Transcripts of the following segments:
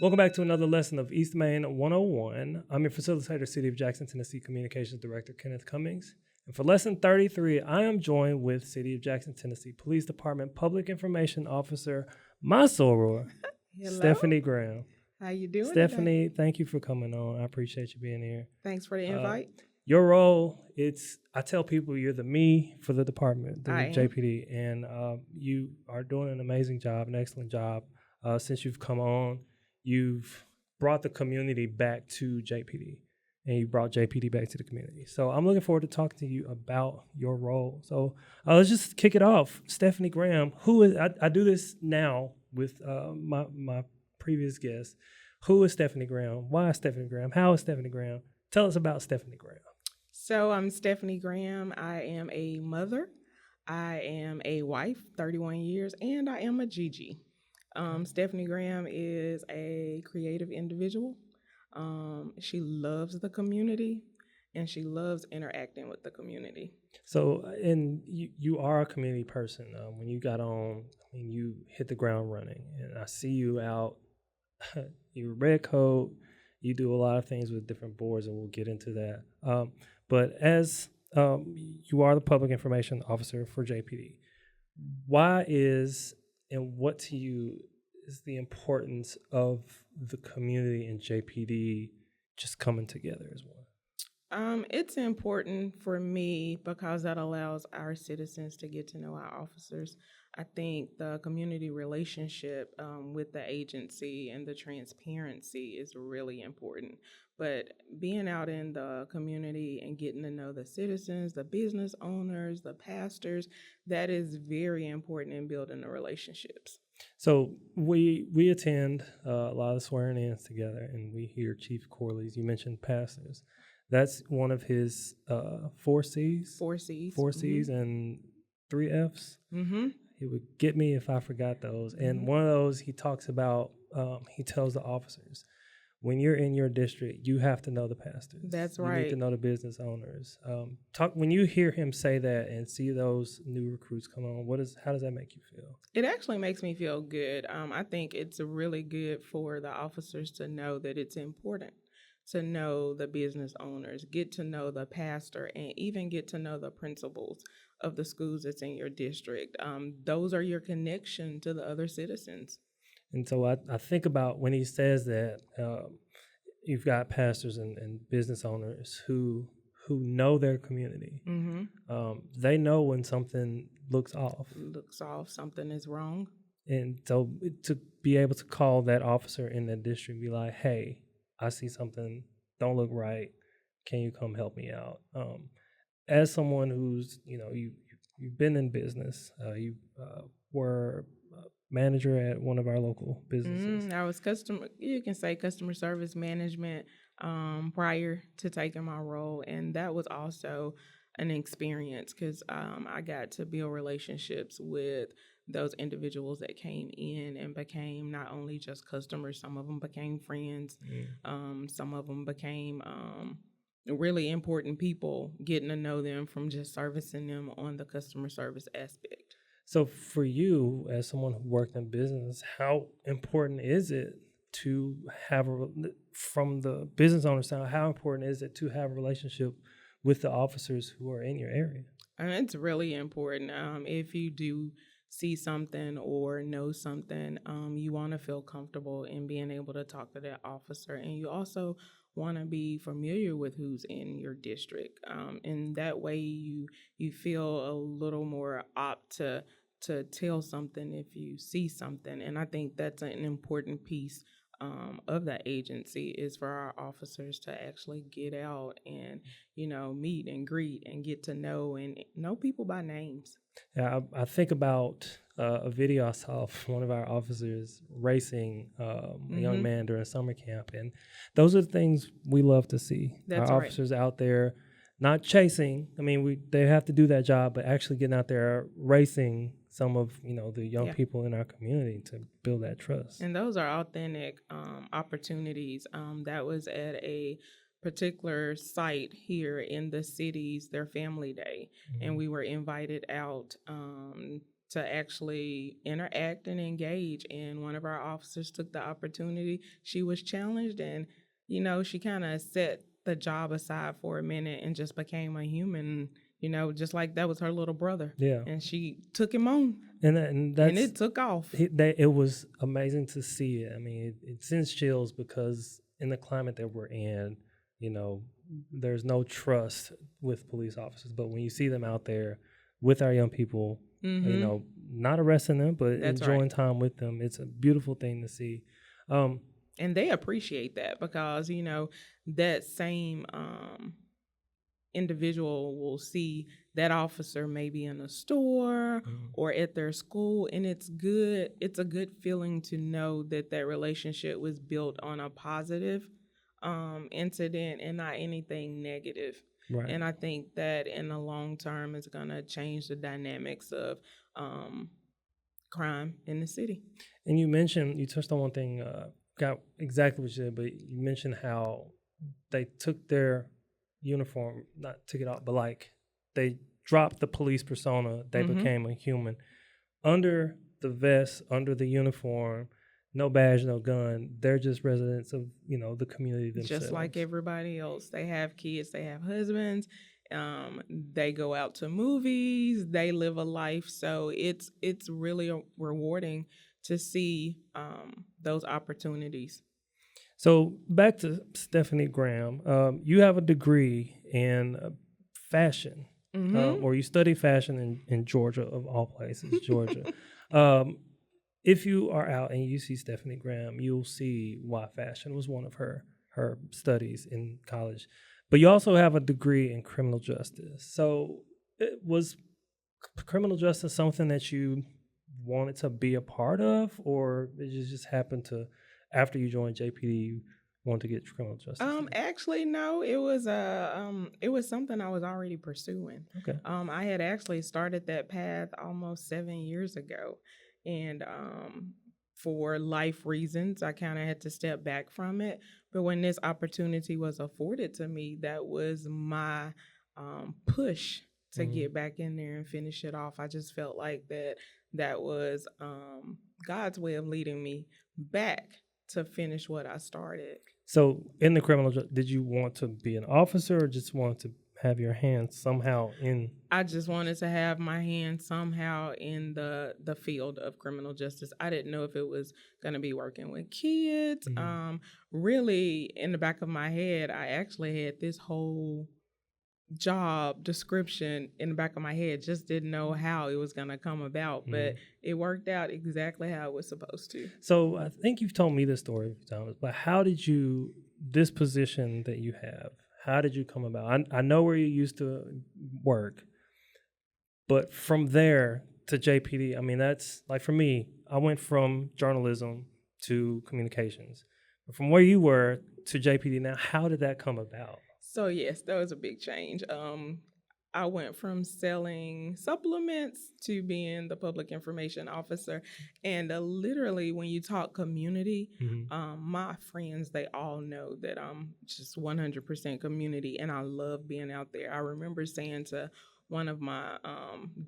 Welcome back to another lesson of East Main 101. I'm your facilitator, City of Jackson, Tennessee Communications Director Kenneth Cummings. And for lesson 33, I am joined with City of Jackson, Tennessee Police Department Public Information Officer, my soror, Hello. Stephanie Graham. How you doing Stephanie, today? thank you for coming on. I appreciate you being here. Thanks for the invite. Your role, I tell people you're the me for the department, the I am. JPD, and you are doing an amazing job, an excellent job. Since you've come on, you've brought the community back to JPD, and you brought JPD back to the community. So I'm looking forward to talking to you about your role. So let's just kick it off. Stephanie Graham, who is, I do this now with my previous guest. Who is Stephanie Graham? Why is Stephanie Graham? How is Stephanie Graham? Tell us about Stephanie Graham. So I'm Stephanie Graham. I am a mother. I am a wife, 31 years, and I am a Gigi. Stephanie Graham is a creative individual. She loves the community, and she loves interacting with the community. So, and you are a community person. When you got on, you hit the ground running, and I see you out. You're red coat. You do a lot of things with different boards, and we'll get into that. But as you are the public information officer for JPD, why is and what to you is the importance of the community and JPD just coming together as one? It's important for me because that allows our citizens to get to know our officers. I think the community relationship with the agency and the transparency is really important. But being out in the community and getting to know the citizens, the business owners, the pastors, that is very important in building the relationships. So we attend a lot of swearing-ins together, and we hear Chief Corley's. You mentioned pastors. That's one of his 4 C's. 4 C's. 4 C's and 3 F's. Mm-hmm. He would get me if I forgot those. And Mm-hmm. one of those he talks about, he tells the officers, when you're in your district, you have to know the pastors. That's You right. need to know the business owners. When you hear him say that and see those new recruits come on, how does that make you feel? It actually makes me feel good. I think it's really good for the officers to know that it's important to know the business owners, get to know the pastor, and even get to know the principals of the schools that's in your district. Those are your connection to the other citizens. And so I think about when he says that you've got pastors and business owners who know their community. Mm-hmm. They know when something looks off. Looks off, something is wrong. And so to be able to call that officer in that district and be like, hey, I see something, don't look right. Can you come help me out? As someone who's, you've been in business, you were manager at one of our local businesses. I was customer service management prior to taking my role, and that was also an experience because I got to build relationships with those individuals that came in and became not only just customers, some of them became friends, some of them became really important people, getting to know them from just servicing them on the customer service aspect. So for you, as someone who worked in business, how important is it to have from the business owner side, how important is it to have a relationship with the officers who are in your area? It's really important. If you do see something or know something, you want to feel comfortable in being able to talk to that officer, and you also want to be familiar with who's in your district. And that way you feel a little more apt to tell something if you see something. And I think that's an important piece of that agency is for our officers to actually get out and, meet and greet and get to know and know people by names. Yeah, I think about a video I saw of one of our officers racing a young man during summer camp. And those are the things we love to see. That's our right. officers out there not chasing. I mean, they have to do that job, but actually getting out there racing some of the young people in our community to build that trust. And those are authentic opportunities. That was at a particular site here in the city's their family day, and we were invited out to actually interact and engage. And one of our officers took the opportunity. She was challenged, and she kind of set the job aside for a minute and just became a human. Just like that was her little brother. Yeah. And she took him on, and and it took off. It was amazing to see it. I mean, it sends chills because in the climate that we're in, there's no trust with police officers. But when you see them out there with our young people, not arresting them, but enjoying time with them, it's a beautiful thing to see. And they appreciate that because, that same individual will see that officer maybe in a store or at their school, and it's a good feeling to know that relationship was built on a positive incident and not anything negative. Right. And I think that in the long term is going to change the dynamics of crime in the city. And you touched on one thing, got exactly what you said, but you mentioned how they took their uniform, not took it off, but like they dropped the police persona, they became a human. Under the vest, under the uniform, no badge, no gun, they're just residents of, the community themselves. Just like everybody else. They have kids, they have husbands, they go out to movies, they live a life. So it's really rewarding to see those opportunities. So back to Stephanie Graham, you have a degree in fashion, or you study fashion in Georgia, of all places, Georgia. If you are out and you see Stephanie Graham, you'll see why fashion was one of her studies in college. But you also have a degree in criminal justice. So was criminal justice something that you wanted to be a part of, or it just happened to, after you joined JPD, you wanted to get criminal justice? Actually, no. It was something I was already pursuing. Okay. I had actually started that path almost 7 years ago, and for life reasons, I kind of had to step back from it. But when this opportunity was afforded to me, that was my push to get back in there and finish it off. I just felt like that was God's way of leading me back to finish what I started. So in the criminal, did you want to be an officer or just want to have your hands somehow in? I just wanted to have my hands somehow in the field of criminal justice. I didn't know if it was going to be working with kids. Really, in the back of my head, I actually had this whole job description in the back of my head, just didn't know how it was going to come about, but it worked out exactly how it was supposed to. So I think you've told me this story a few times, but how did this position that you have, how did you come about? I know where you used to work, but from there to JPD, I mean, that's like, for me, I went from journalism to communications. But from where you were to JPD now, how did that come about? So yes, that was a big change. I went from selling supplements to being the public information officer. And literally, when you talk community, my friends, they all know that I'm just 100% community, and I love being out there. I remember saying to one of my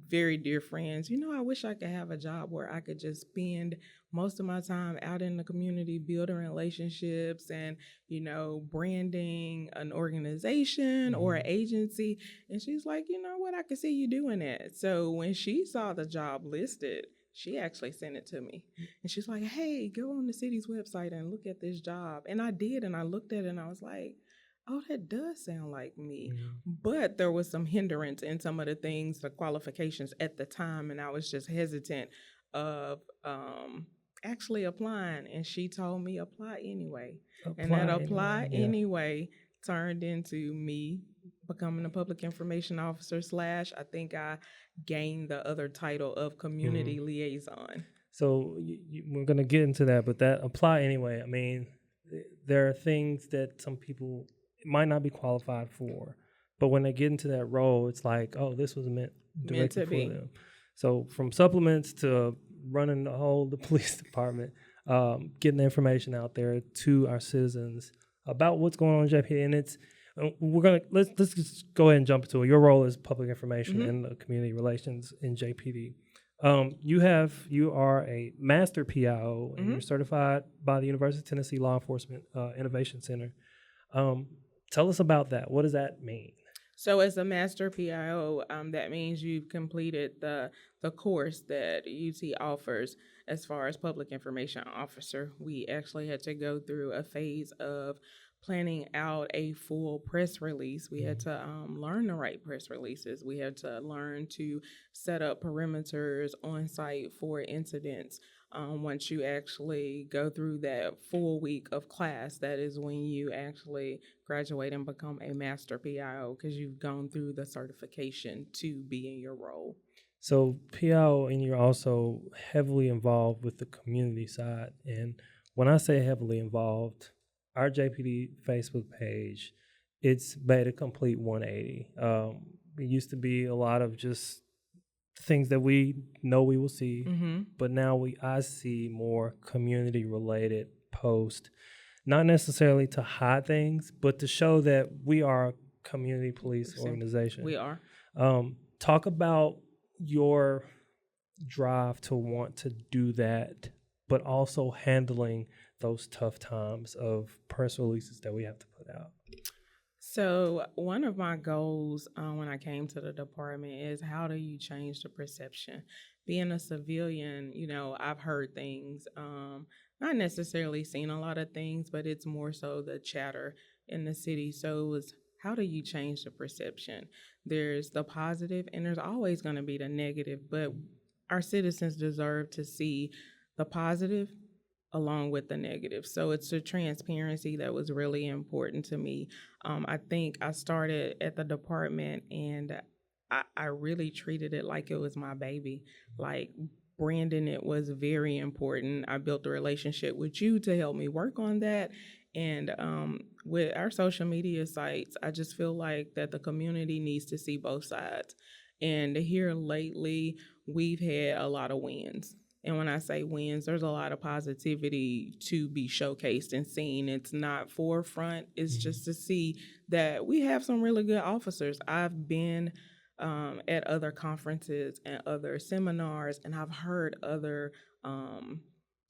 very dear friends, I wish I could have a job where I could just spend most of my time out in the community building relationships and, branding an organization or an agency. And she's like, you know what, I could see you doing that. So when she saw the job listed, she actually sent it to me. And she's like, hey, go on the city's website and look at this job. And I did, and I looked at it and I was like, oh, that does sound like me. But there was some hindrance in some of the things, the qualifications at the time, and I was just hesitant of actually applying. And she told me, apply anyway. And that apply anyway turned into me becoming a public information officer / I think I gained the other title of community liaison. So we're going to get into that, but that apply anyway, I mean, there are things that some people might not be qualified for, but when they get into that role, it's like, oh, this was meant directly for them. So from supplements to running the police department, getting the information out there to our citizens about what's going on in JPD. And let's just go ahead and jump into it. Your role is public information and community relations in JPD. You are a master PIO, and you're certified by the University of Tennessee Law Enforcement Innovation Center. Tell us about that. What does that mean? So, as a master PIO, that means you've completed the course that UT offers as far as public information officer. We actually had to go through a phase of planning out a full press release. We had to learn to write press releases. We had to learn to set up perimeters on site for incidents. Once you actually go through that full week of class, that is when you actually graduate and become a master PIO, because you've gone through the certification to be in your role. So PIO, and you're also heavily involved with the community side. And when I say heavily involved, our JPD Facebook page, it's made a complete 180. It used to be a lot of just things that we know we will see, but now I see more community related posts, not necessarily to hide things, but to show that we are a community police organization. We are. Talk about your drive to want to do that, but also handling those tough times of press releases that we have to put out. So one of my goals when I came to the department is, how do you change the perception? Being a civilian, I've heard things, not necessarily seen a lot of things, but it's more so the chatter in the city. So it was, how do you change the perception? There's the positive and there's always going to be the negative, but our citizens deserve to see the positive along with the negative. So it's the transparency that was really important to me. I think I started at the department and I really treated it like it was my baby. Like, branding it was very important. I built a relationship with you to help me work on that. And with our social media sites, I just feel like that the community needs to see both sides. And here lately, we've had a lot of wins. And when I say wins, there's a lot of positivity to be showcased and seen. It's not forefront. It's just to see that we have some really good officers. I've been at other conferences and other seminars, and I've heard other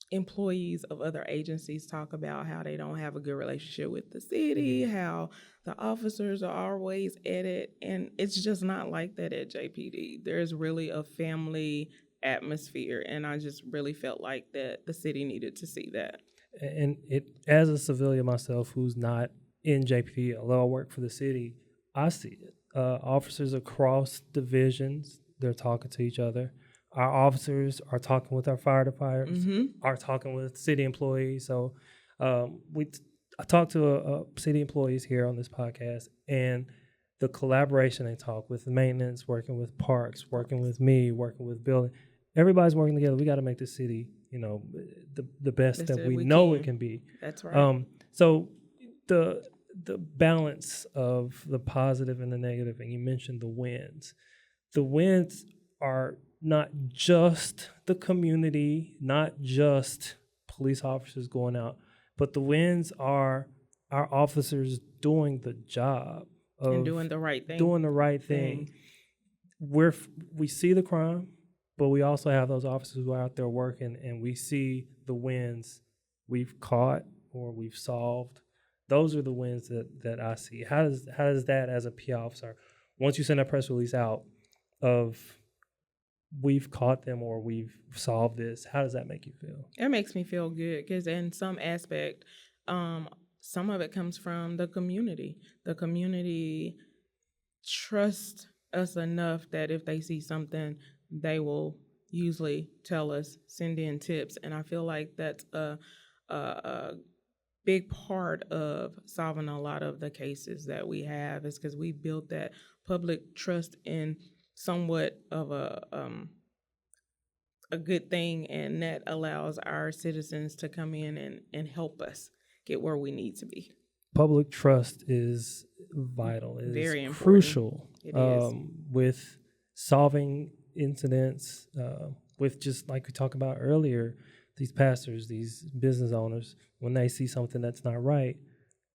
employees of other agencies talk about how they don't have a good relationship with the city, how the officers are always at it. And it's just not like that at JPD. There's really a family atmosphere, and I just really felt like that the city needed to see that. And it, as a civilian myself who's not in JPD, although I work for the city, I see it. Officers across divisions, they're talking to each other. Our officers are talking with our firefighters, are talking with city employees. So I talked to city employees here on this podcast, and the collaboration they talk with maintenance, working with parks, working with me, working with building. Everybody's working together. We got to make the city, the best that we know it can be. That's right. So the balance of the positive and the negative, and you mentioned the wins. The wins are not just the community, not just police officers going out, but the wins are our officers doing the job and doing the right thing. Doing the right thing. We see the crime, but we also have those officers who are out there working, and we see the wins we've caught or we've solved. Those are the wins that I see. How does that, as a PI officer, once you send a press release out of we've caught them or we've solved this, how does that make you feel? It makes me feel good, because in some aspect, some of it comes from the community. The community trusts us enough that if they see something, they will usually tell us, send in tips. And I feel like that's a big part of solving a lot of the cases that we have, is because we built that public trust in somewhat of a good thing, and that allows our citizens to come in and help us get where we need to be. Public trust is vital. It Very is crucial. It is. With solving incidents, with just like we talked about earlier, these pastors, these business owners, when they see something that's not right,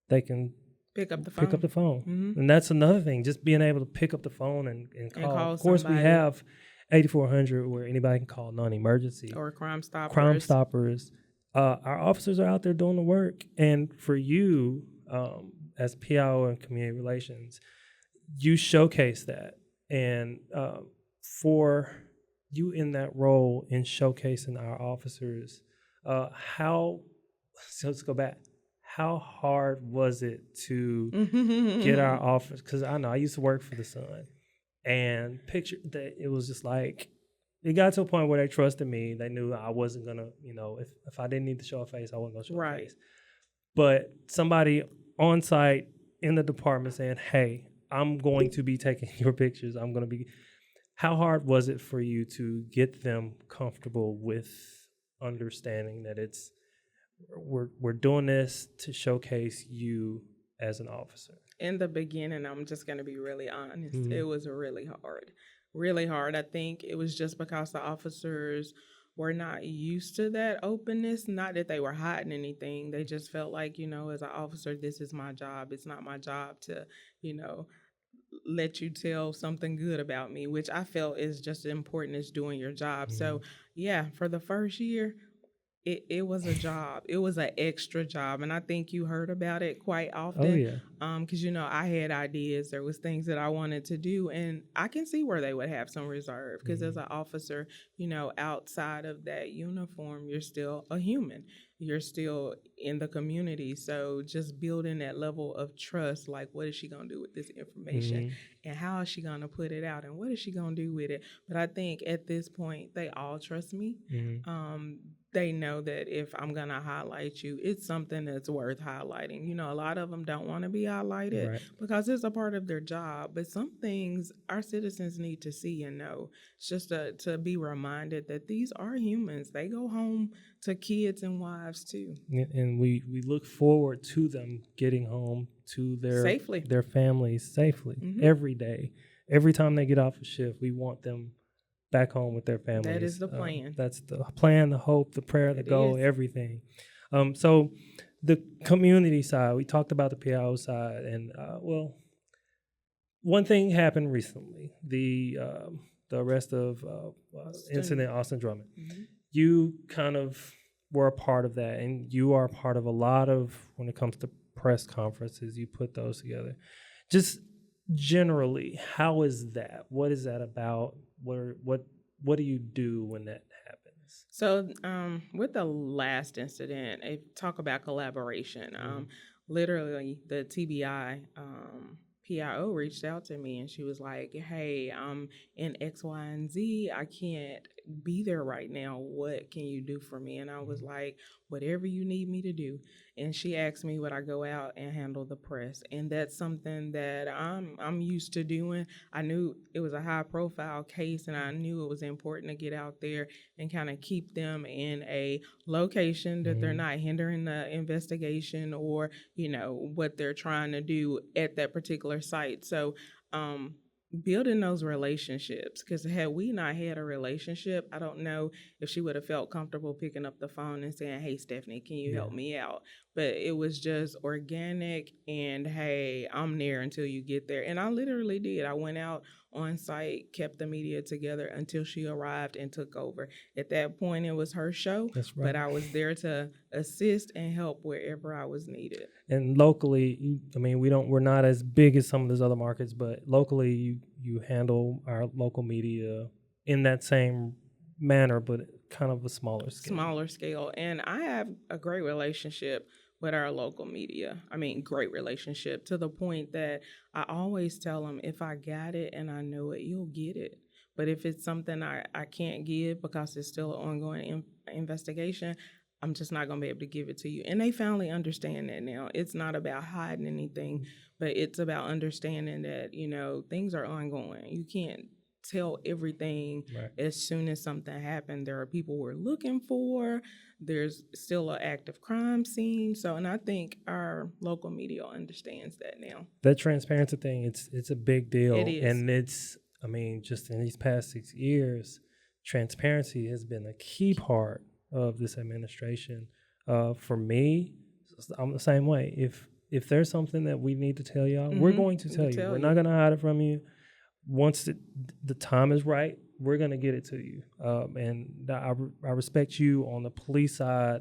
they can pick up the phone. And that's another thing, just being able to pick up the phone and call. Of course, somebody. we have 8400 where anybody can call non-emergency. Or Crime Stoppers. Crime Stoppers. Our officers are out there doing the work. And for you, as PIO and community relations, you showcase that. And for you in that role in showcasing our officers, so let's go back. How hard was it to get our office? Because I know I used to work for the Sun, and picture that it was just like, it got to a point where they trusted me. They knew I wasn't gonna, if I didn't need to show a face, I wasn't gonna show a face. But somebody on site in the department saying, "Hey, I'm going to be taking your pictures. I'm going to be." How hard was it for you to get them comfortable with understanding that we're doing this to showcase you as an officer? In the beginning, I'm just going to be really honest. It was really hard. I think it was just because the officers were not used to that openness. Not that they were hiding anything. They just felt like, as an officer, this is my job. It's not my job to, let you tell something good about me, which I felt is just as important as doing your job. So, yeah, for the first year, it was a job. It was an extra job. And I think you heard about it quite often. Oh, yeah. Because, I had ideas. There was things that I wanted to do. And I can see where they would have some reserve. Because as an officer, outside of that uniform, you're still a human. You're still in the community. So just building that level of trust, like what is she going to do with this information? And how is she going to put it out? And what is she going to do with it? But I think at this point, they all trust me. They know that if I'm going to highlight you, it's something that's worth highlighting. A lot of them don't want to be highlighted because it's a part of their job. But some things our citizens need to see and know. It's just to be reminded that these are humans. They go home to kids and wives too. And we look forward to them getting home to their families safely every day. Every time they get off a shift, we want them back home with their families. That is the plan. That's the plan, the hope, the prayer, the goal, everything. So the community side, we talked about the PIO side, and one thing happened recently: the arrest of incident Austin Drummond. You kind of were a part of that, and you are a part of a lot of, when it comes to press conferences, you put those together. Just generally, how is that? What is that about? What do you do when that happens? So with the last incident, I talk about collaboration. Literally, the TBI PIO reached out to me and she was like, "Hey, I'm in X, Y, and Z. I can't be there right now. What can you do for me?" And I was like, "Whatever you need me to do." And she asked me would I go out and handle the press, and that's something that I'm used to doing. I knew it was a high profile case, and I knew it was important to get out there and kind of keep them in a location that they're not hindering the investigation or what they're trying to do at that particular site. So building those relationships, because had we not had a relationship, I don't know if she would have felt comfortable picking up the phone and saying, "Hey, Stephanie, can you help me out?" But it was just organic and, "Hey, I'm there until you get there." And I literally did. I went out on site, kept the media together until she arrived and took over. At that point, it was her show, but I was there to assist and help wherever I was needed. And locally, we're not as big as some of those other markets, but locally, you handle our local media in that same manner, but kind of a smaller scale. And I have a great relationship with our local media. Great relationship to the point that I always tell them, if I got it and I know it, you'll get it. But if it's something I can't give because it's still an ongoing investigation, I'm just not going to be able to give it to you. And they finally understand that now. It's not about hiding anything, but it's about understanding that, things are ongoing. You can't tell everything as soon as something happened. There are people we're looking for. There's still an active crime scene. And I think our local media understands that now. That transparency thing, it's a big deal. It is. And it's, just in these past 6 years, transparency has been a key part of this administration. For me, I'm the same way. If there's something that we need to tell y'all, we're going to tell you. We're not going to hide it from you. Once the time is right, we're going to get it to you. And I respect you on the police side,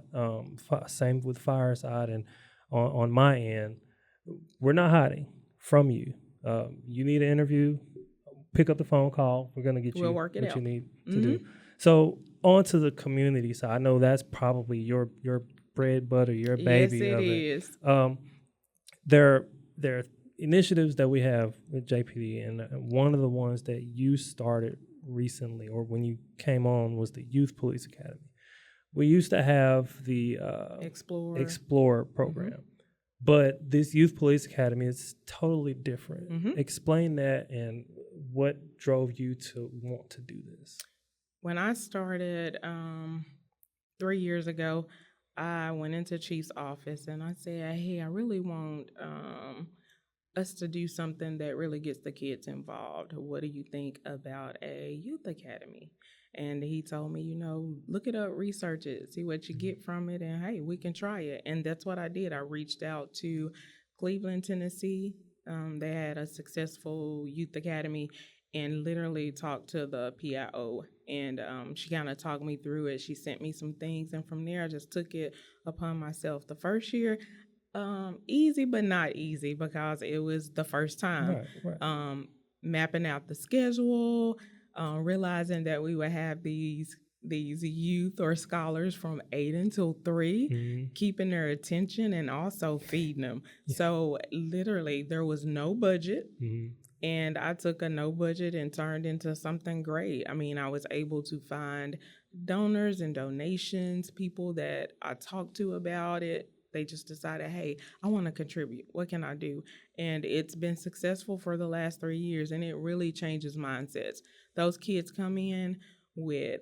same with fire side, and on my end, we're not hiding from you. You need an interview, pick up the phone call. We're going to get We'll you work it what out. you need to do. So on to the community side. I know that's probably your bread butter, your baby. Yes, it of is. it. There are initiatives that we have with JPD, and one of the ones that you started recently, or when you came on, was the Youth Police Academy. We used to have the Explore program, but this Youth Police Academy is totally different. Explain that and what drove you to want to do this. When I started 3 years ago, I went into Chief's office and I said, hey, I really want us to do something that really gets the kids involved. What do you think about a youth academy? And he told me, look it up, research it, see what you get from it, and hey, we can try it. And that's what I did. I reached out to Cleveland, Tennessee. They had a successful youth academy, and literally talked to the PIO. And she kind of talked me through it. She sent me some things, and from there, I just took it upon myself. The first year, easy but not easy, because it was the first time. Right. Mapping out the schedule, realizing that we would have these youth or scholars from 8 until 3, keeping their attention and also feeding them. So literally there was no budget. And I took a no budget and turned into something great. I mean, I was able to find donors and donations, people that I talked to about it. They just decided, hey, I want to contribute. What can I do? And it's been successful for the last 3 years, and it really changes mindsets. Those kids come in with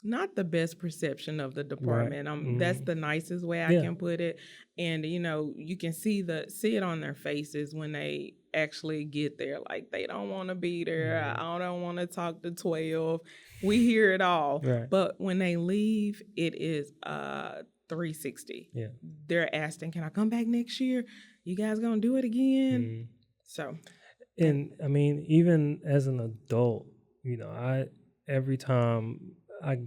not the best perception of the department. Right. That's the nicest way I can put it. And you can see it on their faces when they actually get there. Like, they don't want to be there. I don't want to talk to 12. We hear it all. Right. But when they leave, it is 360. Yeah. They're asking, can I come back next year? You guys gonna do it again? So, and I mean, even as an adult, every time I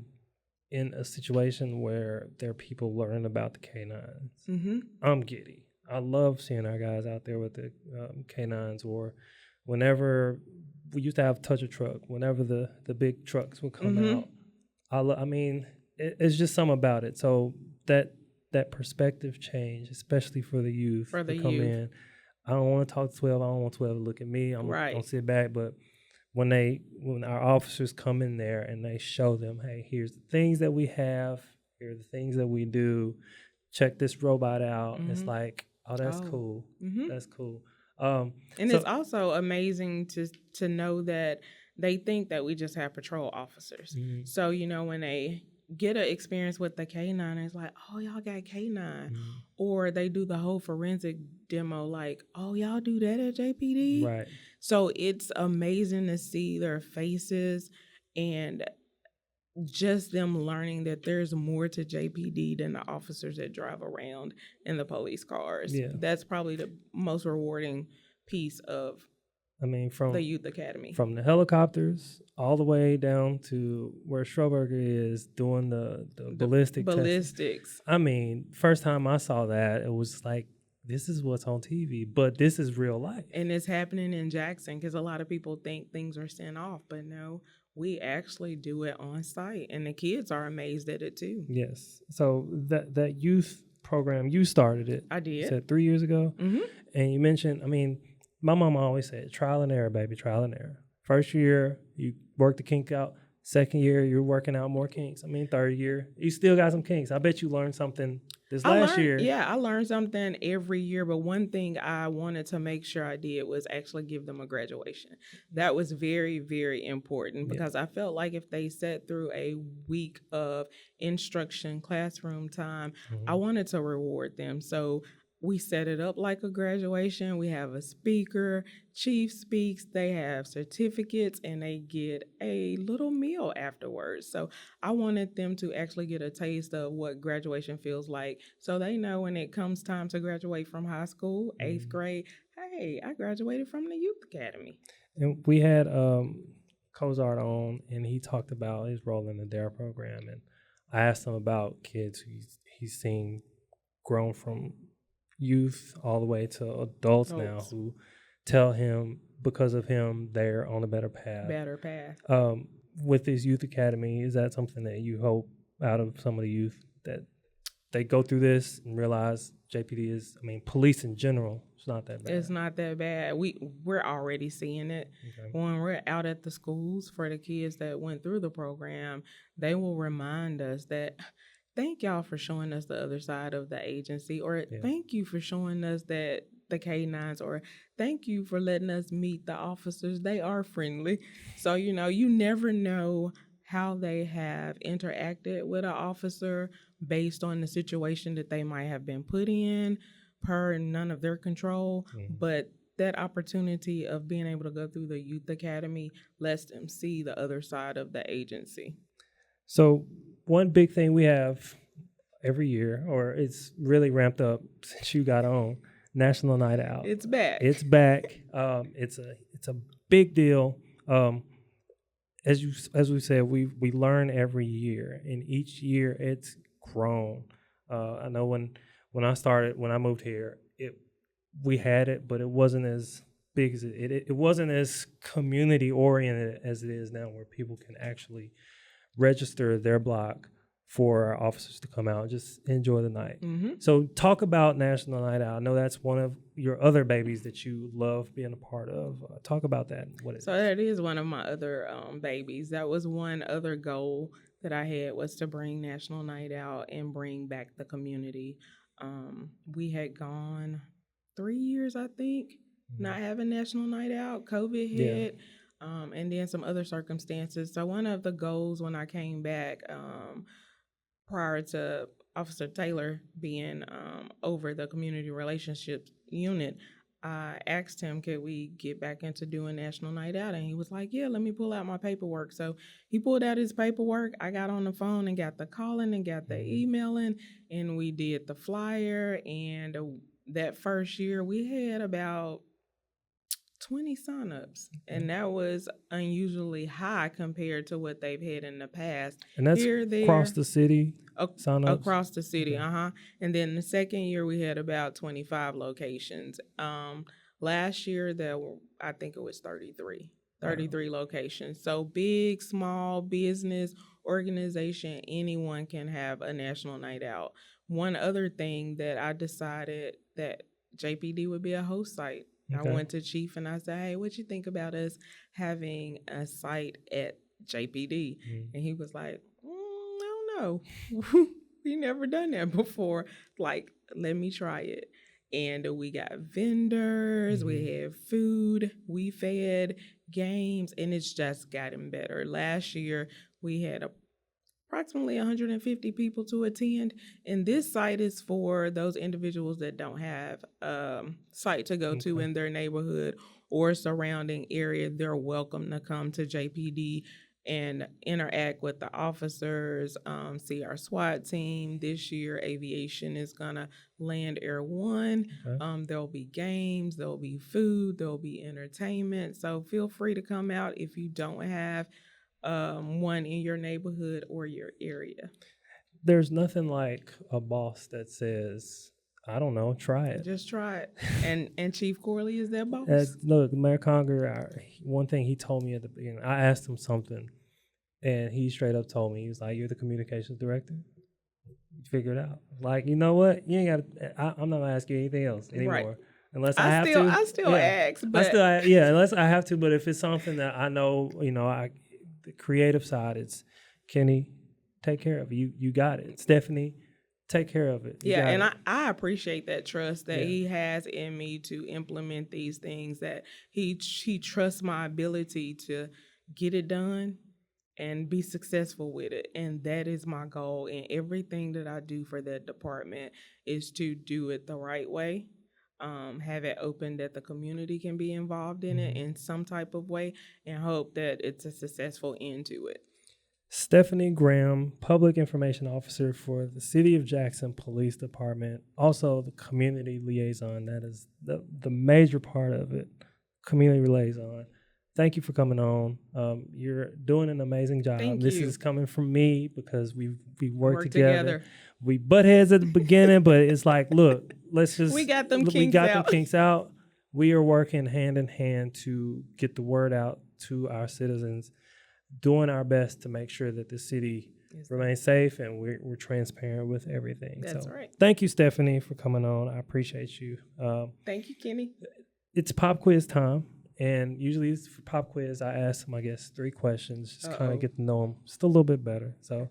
in a situation where there are people learning about the K9s, I'm giddy. I love seeing our guys out there with the K9s, or whenever we used to have touch a truck, whenever the big trucks would come out. I mean, it's just something about it. So that perspective change, especially for the youth to come in. I don't want to talk to 12. I don't want 12 to look at me. I'm gonna sit back. But when our officers come in there and they show them, hey, here's the things that we have, here are the things that we do. Check this robot out. It's like, oh, that's cool. That's cool. And it's also amazing to know that they think that we just have patrol officers. So, when they get an experience with the K9, it's like, oh, y'all got K9. Or they do the whole forensic demo, like, oh, y'all do that at JPD? Right. So it's amazing to see their faces and just them learning that there's more to JPD than the officers that drive around in the police cars. Yeah. That's probably the most rewarding piece of from the youth academy. From the helicopters all the way down to where Schroberger is doing the ballistics. I mean, first time I saw that, it was like, this is what's on TV, but this is real life. And it's happening in Jackson, because a lot of people think things are sent off, but no, we actually do it on site, and the kids are amazed at it too. Yes. So that youth program, you started it. I did. You said 3 years ago. And you mentioned, my mom always said, trial and error, baby, trial and error. First year, you work the kink out. Second year, you're working out more kinks. Third year, you still got some kinks. I bet you learned something last year. Yeah, I learned something every year. But one thing I wanted to make sure I did was actually give them a graduation. That was very, very important, because I felt like if they sat through a week of instruction, classroom time, I wanted to reward them. So we set it up like a graduation. We have a speaker, chief speaks, they have certificates, and they get a little meal afterwards. So I wanted them to actually get a taste of what graduation feels like, so they know when it comes time to graduate from high school, 8th grade, hey, I graduated from the youth academy. And we had Cozart on, and he talked about his role in the Dept program, and I asked him about kids he's seen grown from youth all the way to adults now Adults. who tell him because of him they're on a better path. Better path. With this youth academy, is that something that you hope out of some of the youth that they go through this and realize JPD is, I mean, police in general, it's not that bad? It's not that bad. We're already seeing it. Okay. When we're out at the schools for the kids that went through the program, they will remind us that thank y'all for showing us the other side of the agency, or thank you for showing us that the K9s, or thank you for letting us meet the officers. They are friendly. So, you never know how they have interacted with an officer based on the situation that they might have been put in per none of their control. Mm-hmm. But that opportunity of being able to go through the youth academy lets them see the other side of the agency. So one big thing we have every year, or it's really ramped up since you got on, National Night Out. It's back. It's back. It's a big deal. As we said, we learn every year, and each year it's grown. I know when I moved here, we had it, but it wasn't as big as it wasn't as community oriented as it is now, where people can actually register their block for our officers to come out and just enjoy the night. Mm-hmm. So talk about National Night Out. I know that's one of your other babies that you love being a part of. Talk about that. That is one of my other babies. That was one other goal that I had, was to bring National Night Out and bring back the community. We had gone 3 years, I think, not having National Night Out. COVID hit, and then some other circumstances. So one of the goals when I came back, prior to Officer Taylor being over the community relationships unit, I asked him, could we get back into doing National Night Out? And he was like, yeah, let me pull out my paperwork. So he pulled out his paperwork. I got on the phone and got the calling and got the emailing, and we did the flyer. And that first year we had about 20 signups, and that was unusually high compared to what they've had in the past. And that's across the city? Signups? Across the city, okay. And then the second year we had about 25 locations. Last year I think it was 33 locations. So big, small business, organization, anyone can have a National Night Out. One other thing that I decided that JPD would be a host site. Okay. I went to Chief and I said, hey, what you think about us having a site at JPD? Mm-hmm. And he was like, I don't know. We never done that before. Like, let me try it. And we got vendors, mm-hmm. we had food, we fed, games, and it's just gotten better. Last year, we had approximately 150 people to attend, and this site is for those individuals that don't have a site to go to in their neighborhood or surrounding area. They're welcome to come to JPD and interact with the officers, see our SWAT team. This year, aviation is gonna land Air One. Okay. There'll be games, there'll be food, there'll be entertainment. So feel free to come out if you don't have one in your neighborhood or your area. There's nothing like a boss that says, I don't know, try it. Just try it. And Chief Corley is their boss. Look, Mayor Conger, one thing he told me at the beginning, I asked him something, and he straight up told me, he was like, you're the communications director? Figure it out. Like, you know what? You ain't got. I'm not gonna ask you anything else anymore. Right. Unless I have to. I still ask, but unless I have to. But if it's something that I know, the creative side, it's Kenny, take care of it. You got it. Stephanie, take care of it. I appreciate that trust that he has in me to implement these things, that he trusts my ability to get it done and be successful with it. And that is my goal. And everything that I do for that department is to do it the right way. Have it open that the community can be involved in it in some type of way, and hope that it's a successful end to it. Stephanie Graham, Public Information Officer for the City of Jackson Police Department, also the Community Liaison. That is the major part of it, Community Liaison. thank you for coming on. You're doing an amazing job. Thank This you. is coming from me because we work Work together. together. We butt heads at the beginning, but it's like, look, let's just We got them we kinks got them out. kinks out. We are working hand in hand to get the word out to our citizens, doing our best to make sure that the city remains safe and we're transparent with everything. That's so right. Thank you, Stephanie, for coming on. I appreciate you. Thank you, Kenny. It's pop quiz time. And usually for pop quiz, I ask my guests 3 questions, just kind of get to know them just a little bit better. So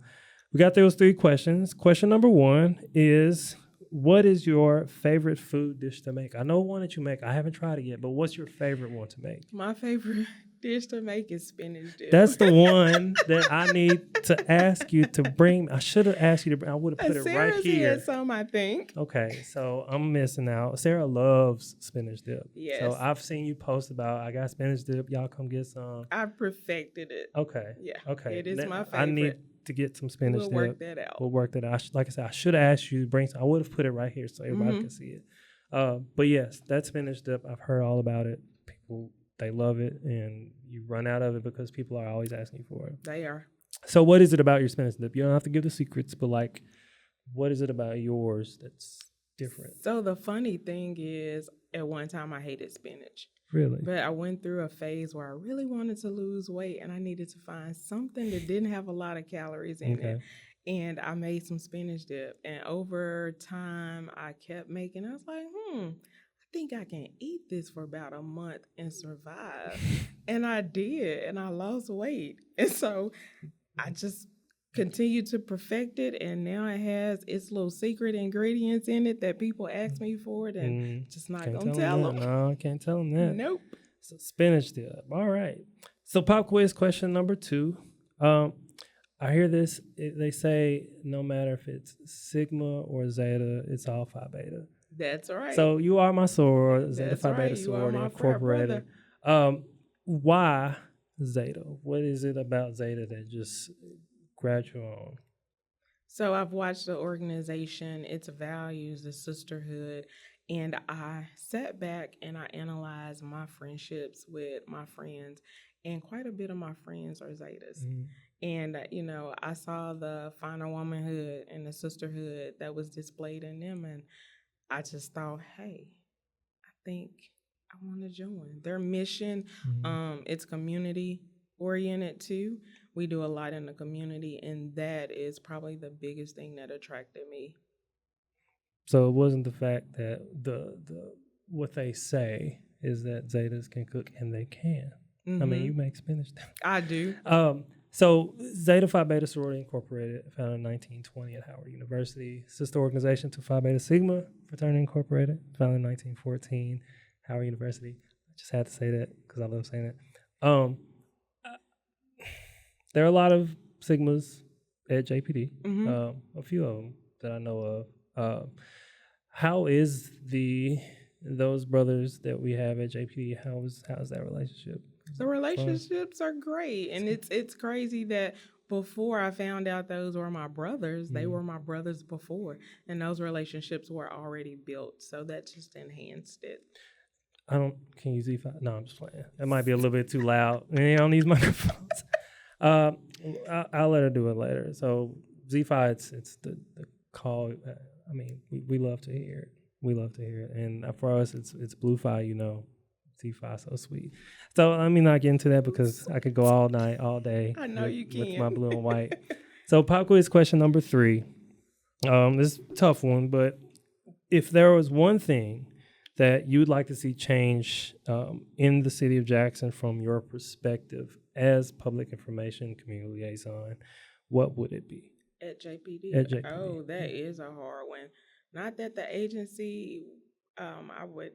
we got those 3 questions. Question number 1 is, what is your favorite food dish to make? I know one that you make. I haven't tried it yet, but what's your favorite one to make? My favorite dish to make is spinach dip. That's the one that I need to ask you to bring. I should have asked you to bring. I would have put it right here. Had some, I think. Okay, so I'm missing out. Sarah loves spinach dip. Yes. So I've seen you post about, I got spinach dip. Y'all come get some. I perfected it. Okay. Yeah. Okay. It is my favorite. I need to get some spinach dip. We'll work that out. We'll work that out. Like I said, I should have asked you to bring some. I would have put it right here so everybody can see it. But yes, that spinach dip, I've heard all about it. People, they love it, and you run out of it because people are always asking for it. They are. So what is it about your spinach dip? You don't have to give the secrets, but like, what is it about yours that's different? So the funny thing is, at one time I hated spinach. Really? But I went through a phase where I really wanted to lose weight, and I needed to find something that didn't have a lot of calories in it. And I made some spinach dip. And over time, I kept making. I was like, I think I can eat this for about a month and survive. And I did, and I lost weight. And so I just continued to perfect it, and now it has its little secret ingredients in it that people ask me for it, and just not gonna tell them. No, I can't tell them that. Nope. So spinach dip. All right. So pop quiz question number 2. I hear this. They say no matter if it's Sigma or Zeta, it's all Phi Beta. That's right. So you are my soror, Zeta Phi Beta right. sorority incorporated. Why Zeta? What is it about Zeta that just grabbed you on? So I've watched the organization, its values, the sisterhood, and I sat back and I analyzed my friendships with my friends, and quite a bit of my friends are Zetas. And, I saw the finer womanhood and the sisterhood that was displayed in them, and I just thought, hey, I think I want to join. Their mission, it's community oriented too. We do a lot in the community, and that is probably the biggest thing that attracted me. So it wasn't the fact that the what they say is that Zetas can cook, and they can. I mean, you make spinach. I do. So Zeta Phi Beta Sorority Incorporated, founded in 1920 at Howard University. Sister organization to Phi Beta Sigma Fraternity Incorporated, founded in 1914, Howard University. I just had to say that because I love saying it. There are a lot of Sigmas at JPD, a few of them that I know of. How is those brothers that we have at JPD? How's that relationship? The relationships are great, and it's crazy that before I found out those were my brothers, they were my brothers before, and those relationships were already built, so that just enhanced it. Can you Z5? No, I'm just playing. That might be a little bit too loud on these microphones. I'll let her do it later. So Z5, it's the call. I mean, we love to hear it. We love to hear it, and for us, it's Blue Phi. Z5 so sweet. So let me not get into that because I could go all night, all day. I know you can. With my blue and white. So pop quiz question number 3. This is a tough one, but if there was one thing that you'd like to see change in the city of Jackson from your perspective as public information community liaison, what would it be? At JPD? At JPD. Oh, that is a hard one. Not that the agency, I would.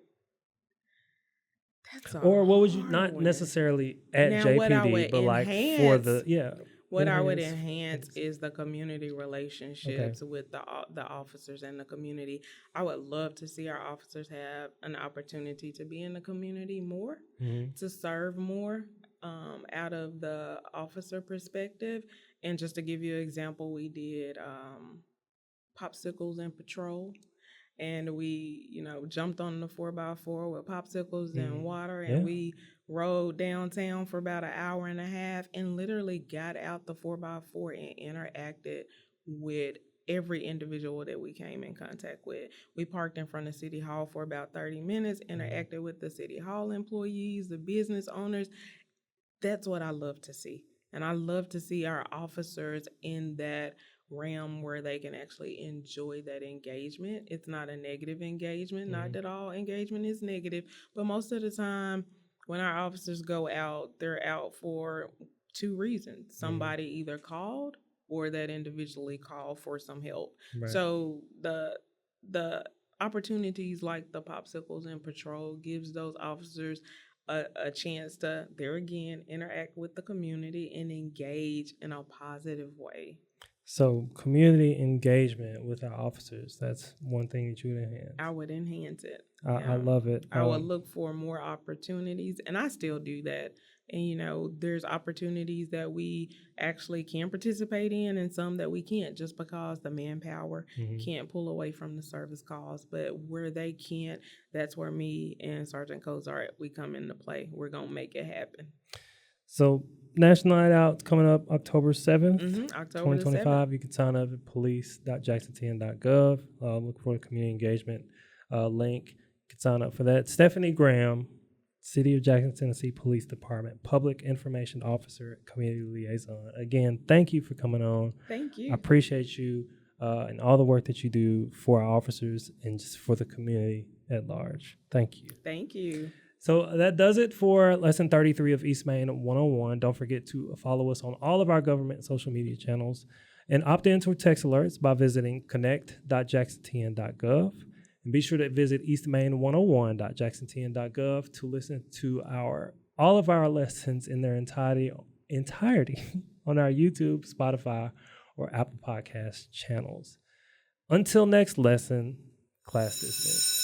Or what would you, not necessarily at now, JPD, but like for the, What I would enhance is the community relationships with the officers and the community. I would love to see our officers have an opportunity to be in the community more, to serve more out of the officer perspective. And just to give you an example, we did popsicles and patrol. and we, jumped on the 4x4 with popsicles and water, and Yeah. we rode downtown for about an hour and a half and literally got out the 4x4 and interacted with every individual that we came in contact with. We parked in front of City Hall for about 30 minutes, interacted with the City Hall employees, the business owners. That's what I love to see. And I love to see our officers in that realm where they can actually enjoy that engagement. It's not a negative engagement. Not that all engagement is negative, but most of the time when our officers go out, they're out for two reasons. Somebody either called or that individually called for some help. Right. So the opportunities like the popsicles and patrol gives those officers a chance to, there again, interact with the community and engage in a positive way. So community engagement with our officers, that's one thing that you would enhance. I would enhance it. I love it. I would look for more opportunities, and I still do that. And, there's opportunities that we actually can participate in and some that we can't, just because the manpower can't pull away from the service calls. But where they can't, that's where me and Sergeant Cozart, we come into play. We're going to make it happen. So National Night Out coming up October 7th, October 2025. You can sign up at police.jacksontn.gov. Look for the community engagement link. You can sign up for that. Stephanie Graham, City of Jackson, Tennessee Police Department, Public Information Officer, Community Liaison. Again, thank you for coming on. Thank you. I appreciate you and all the work that you do for our officers and just for the community at large. Thank you. Thank you. So that does it for Lesson 33 of East Main 101. Don't forget to follow us on all of our government social media channels and opt into text alerts by visiting connect.jacksontn.gov. And be sure to visit eastmain101.jacksontn.gov to listen to all of our lessons in their entirety on our YouTube, Spotify, or Apple Podcast channels. Until next lesson, class dismissed.